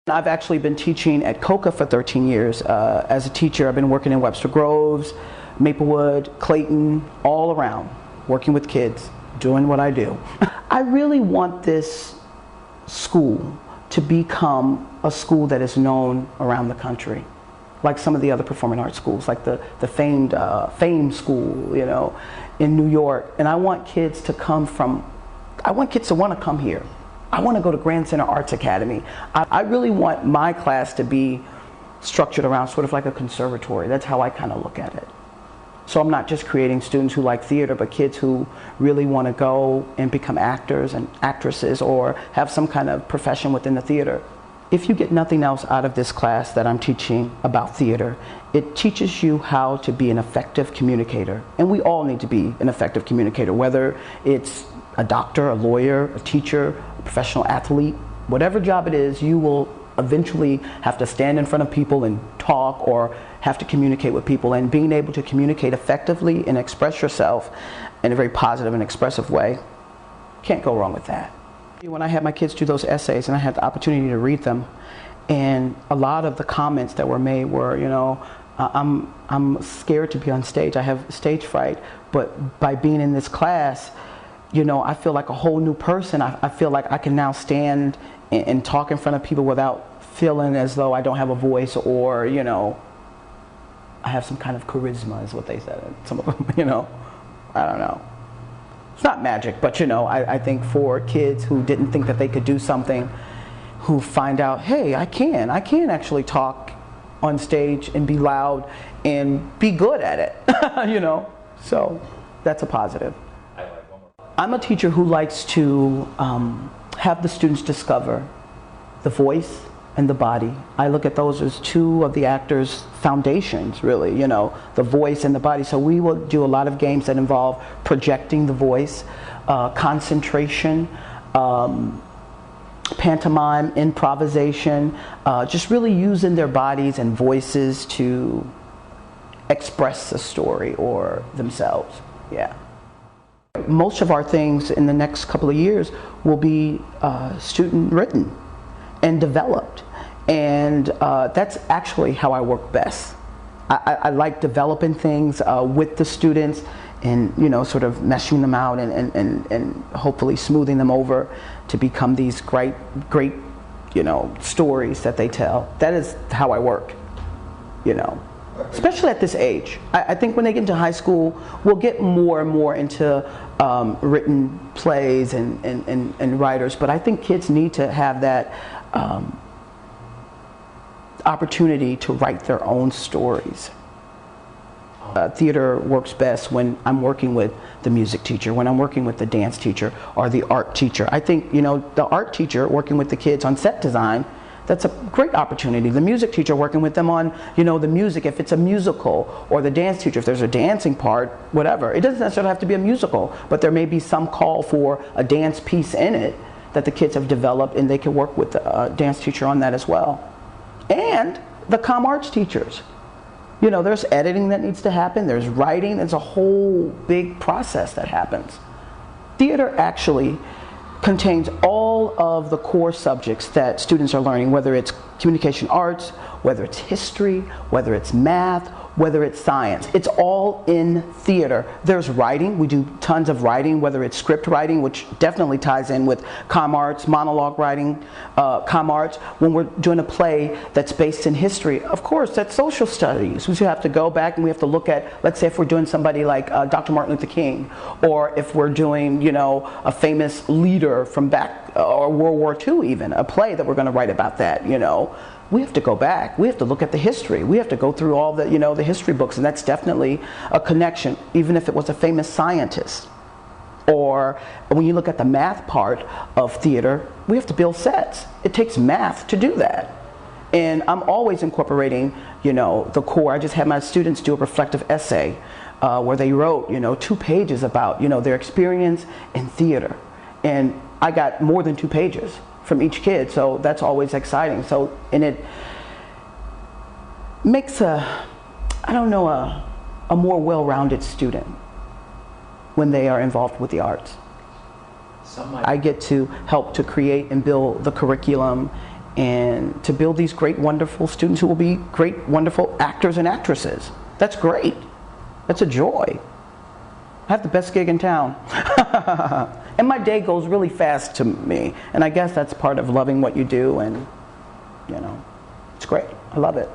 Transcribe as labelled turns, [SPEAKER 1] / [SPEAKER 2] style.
[SPEAKER 1] I've actually been teaching at COCA for 13 years. As a teacher, I've been working in Webster Groves, Maplewood, Clayton, all around, working with kids, doing what I do. I really want this school to become a school that is known around the country, like some of the other performing arts schools, like the famed Fame School, you know, in New York. And I want kids to want to come here. I want to go to Grand Center Arts Academy. I really want my class to be structured around sort of like a conservatory. That's how I kind of look at it. So I'm not just creating students who like theater, but kids who really want to go and become actors and actresses or have some kind of profession within the theater. If you get nothing else out of this class that I'm teaching about theater, it teaches you how to be an effective communicator. And we all need to be an effective communicator, whether it's a doctor, a lawyer, a teacher, a professional athlete, whatever job it is, you will eventually have to stand in front of people and talk or have to communicate with people. And being able to communicate effectively and express yourself in a very positive and expressive way, can't go wrong with that. When I had my kids do those essays and I had the opportunity to read them, and a lot of the comments that were made were, you know, I'm scared to be on stage. I have stage fright, but by being in this class, you know, I feel like a whole new person. I feel like I can now stand and talk in front of people without feeling as though I don't have a voice or, you know, I have some kind of charisma is what they said. Some of them, you know, I don't know. It's not magic, but, you know, I think for kids who didn't think that they could do something, who find out, hey, I can actually talk on stage and be loud and be good at it, you know. So that's a positive. I'm a teacher who likes to have the students discover the voice and the body. I look at those as two of the actor's foundations, really, you know, the voice and the body. So we will do a lot of games that involve projecting the voice, concentration, pantomime, improvisation, just really using their bodies and voices to express the story or themselves, yeah. Most of our things in the next couple of years will be student written and developed, and that's actually how I work best. I like developing things with the students and, you know, sort of meshing them out and hopefully smoothing them over to become these great, you know, stories that they tell. That is how I work, you know. Especially at this age. I think when they get into high school, we'll get more and more into written plays and writers, but I think kids need to have that opportunity to write their own stories. Theater works best when I'm working with the music teacher, when I'm working with the dance teacher or the art teacher. I think, you know, the art teacher working with the kids on set design, that's a great opportunity. The music teacher working with them on, you know, the music, if it's a musical, or the dance teacher, if there's a dancing part, whatever. It doesn't necessarily have to be a musical, but there may be some call for a dance piece in it that the kids have developed, and they can work with the dance teacher on that as well. And the comm arts teachers. You know, there's editing that needs to happen, there's writing, there's a whole big process that happens. Theater actually contains all of the core subjects that students are learning, whether it's communication arts, whether it's history, whether it's math, whether it's science. It's all in theater. There's writing. We do tons of writing, whether it's script writing, which definitely ties in with comm arts, monologue writing, comm arts. When we're doing a play that's based in history, of course, that's social studies. We have to go back and we have to look at, let's say if we're doing somebody like Dr. Martin Luther King, or if we're doing, you know, a famous leader from back, or World War II even, a play that we're going to write about that, you know. We have to go back. We have to look at the history. We have to go through all the, you know, the history books, and that's definitely a connection, even if it was a famous scientist. Or when you look at the math part of theater, we have to build sets. It takes math to do that. And I'm always incorporating, you know, the core. I just had my students do a reflective essay where they wrote, you know, 2 pages about, you know, their experience in theater. And I got more than 2 pages from each kid, so that's always exciting. So, and it makes a more well-rounded student when they are involved with the arts. I get to help to create and build the curriculum and to build these great, wonderful students who will be great, wonderful actors and actresses. That's great. That's a joy. I have the best gig in town. And my day goes really fast to me. And I guess that's part of loving what you do, and, you know, it's great. I love it.